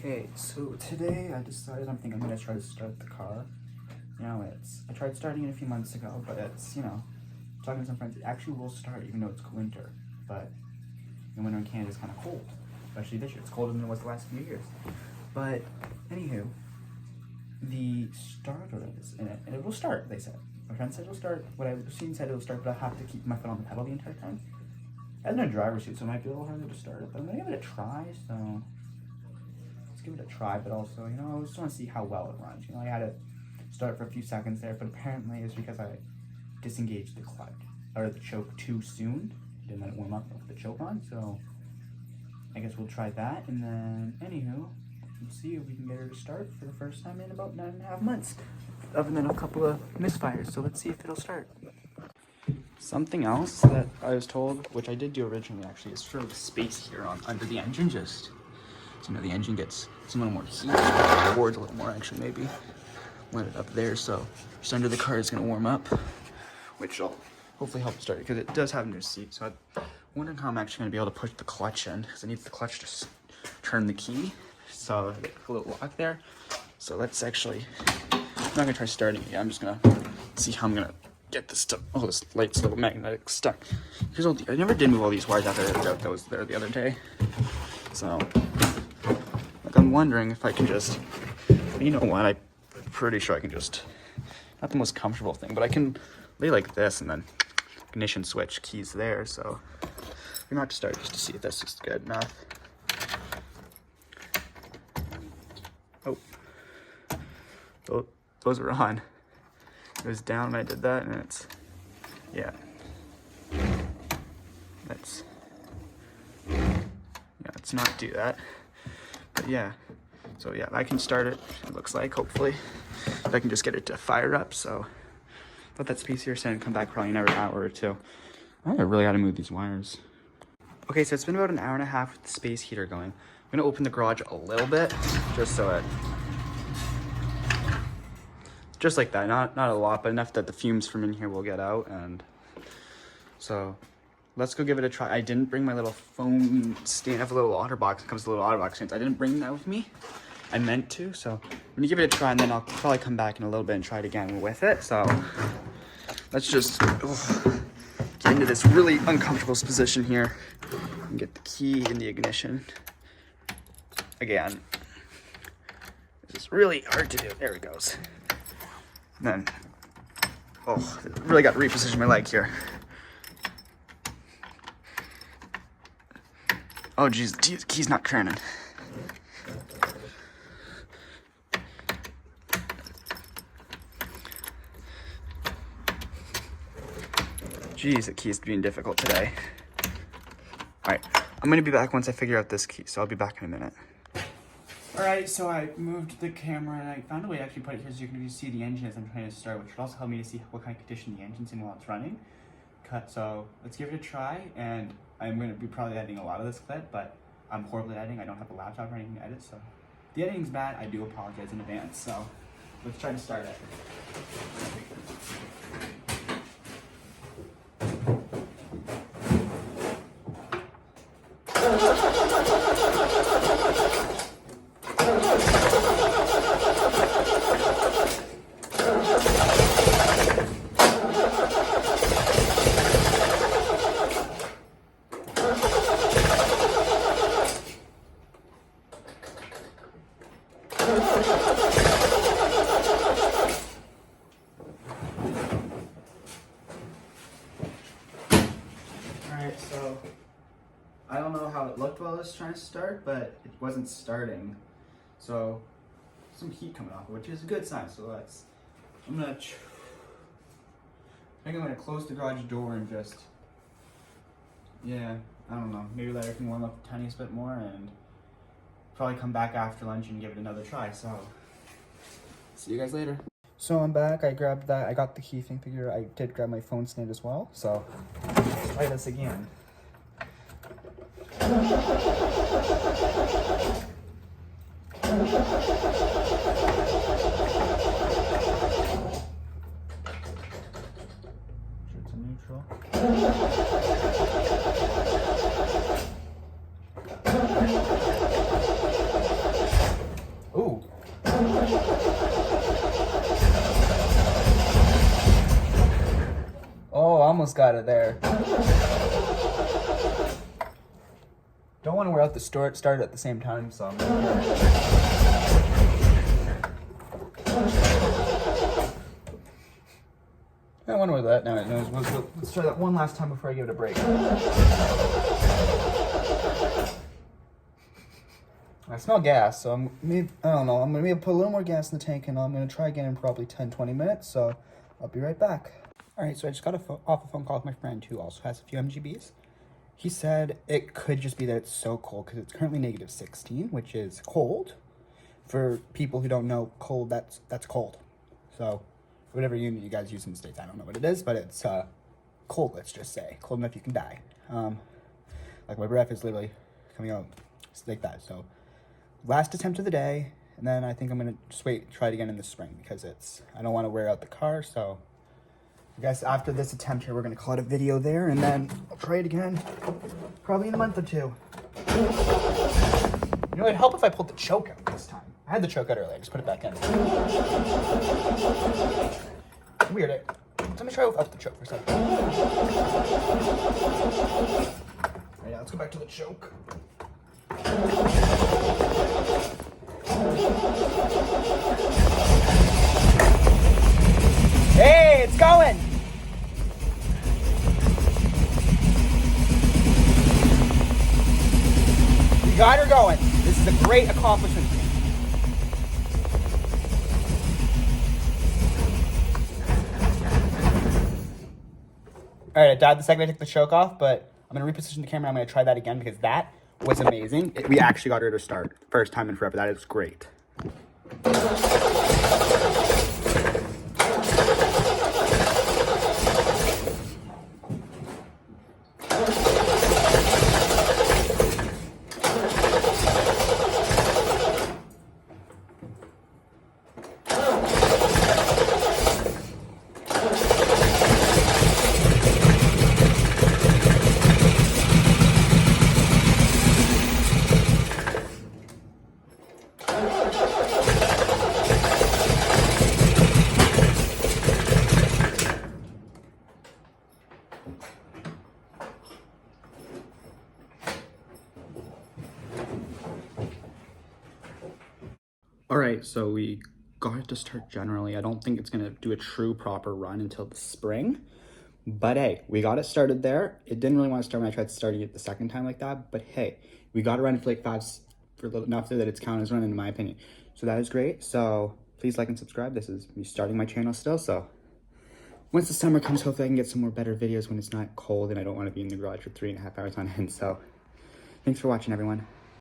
Okay, so today I decided I'm gonna try to start the car. You know, I tried starting it a few months ago, but it's, talking to some friends, it actually will start even though it's winter. But in winter in Canada is kind of cold, especially this year. It's colder than it was the last few years. But anywho, the starter is in it, and it will start, they said. My friend said it'll start, what I've seen said it'll start, but I have to keep my foot on the pedal the entire time. I have no driver's seat, so it might be a little harder to start it, but I'm gonna give it a try, so let's give it a try. But also, I just want to see how well it runs. I had to start for a few seconds there, but apparently it's because I disengaged the clutch, or the choke too soon. Didn't let it warm up with the choke on, so I guess we'll try that, and then, anywho, let's see if we can get her to start for the first time in about 9.5 months, other than a couple of misfires, so let's see if it'll start. Something else that I was told, which I did do originally actually, is for the space here under the engine, just so the engine gets a little more heat, the board's a little more actually, maybe let it up there, so just under the car is going to warm up, which will hopefully help start it, because it does have a new seat. So I'm wondering how I'm actually going to be able to push the clutch in, because I need the clutch to turn the key, so a little lock there. So let's actually, I'm not going to try starting it. I'm just going to see how I'm going to get this stuff. Oh, this light's a little magnetic stuck. Here's all I never did move all these wires after that was there the other day. So, I'm wondering if I can just, you know what, I'm pretty sure I can just, not the most comfortable thing, but I can lay like this and then ignition switch keys there. So, I'm going to start just to see if this is good enough. Oh, those are on. It was down when I did that, and it's, yeah. Let's not do that. But yeah, so yeah, I can start it, it looks like, hopefully. If I can just get it to fire up, so. Let that space here stand and come back probably in another hour or two. I really gotta move these wires. Okay, so it's been about an hour and a half with the space heater going. I'm gonna open the garage a little bit, just so it, just like that, not a lot, but enough that the fumes from in here will get out. And so let's go give it a try. I didn't bring my little phone stand. I have a little otter box. It comes with a little otter box stands. I didn't bring that with me. I meant to, so I'm gonna give it a try, and then I'll probably come back in a little bit and try it again with it. So let's just get into this really uncomfortable position here and get the key in the ignition. Again, this is really hard to do. There it goes. And then, oh, really got to reposition my leg here. Oh, geez, the key's not turning. Geez, the key's being difficult today. All right, I'm gonna be back once I figure out this key, so I'll be back in a minute. All right, so I moved the camera and I found a way to actually put it here so you can see the engine as I'm trying to start, which would also help me to see what kind of condition the engine's in while it's running. So let's give it a try, and I'm going to be probably editing a lot of this clip, but I'm horrible at editing. I don't have a laptop or anything to edit, so if the editing's bad, I do apologize in advance. So let's try to start it. Alright, so I don't know how it looked while I was trying to start, but it wasn't starting. So some heat coming off, which is a good sign. So I'm gonna close the garage door and just, yeah, I don't know, maybe let everything warm up the tiniest bit more, and probably come back after lunch and give it another try. So see you guys later. So I'm back. I grabbed that. I got the key thing figure. I did grab my phone stand as well. So let's try this again. It's a neutral. almost got it there. Don't want to wear out the start at the same time, so I'm I wonder where that now it knows. Let's try that one last time before I give it a break. I smell gas, so I don't know. I'm gonna put a little more gas in the tank, and I'm gonna try again in probably 10-20 minutes. So I'll be right back. All right, so I just got off a phone call with my friend who also has a few MGBs. He said it could just be that it's so cold because it's currently -16, which is cold. For people who don't know, cold, that's cold. So whatever unit you guys use in the States, I don't know what it is, but it's cold, let's just say. Cold enough you can die. Like my breath is literally coming out like that. So last attempt of the day, and then I think I'm gonna just try it again in the spring because I don't want to wear out the car. So I guess after this attempt here, we're gonna call it a video there, and then I'll try it again probably in a month or two. You know, it'd help if I pulled the choke out this time. I had the choke out earlier, just put it back in. Weird, eh? Let me try without the choke for a second. Alright, yeah, let's go back to the choke. Hey, it's going! We got her going. This is a great accomplishment for me. All right, I died the second I took the choke off, but I'm gonna reposition the camera. I'm gonna try that again because that was amazing. We actually got her to start. First time in forever. That is great. All right, so we got it to start generally. I don't think it's gonna do a true proper run until the spring, but hey, we got it started there. It didn't really want to start when I tried starting it the second time like that, but hey, we got it running for like enough that it's counted as running in my opinion. So that is great. So please like and subscribe. This is me starting my channel still, so once the summer comes, hopefully I can get some more better videos when it's not cold and I don't want to be in the garage for 3.5 hours on end. So thanks for watching, everyone.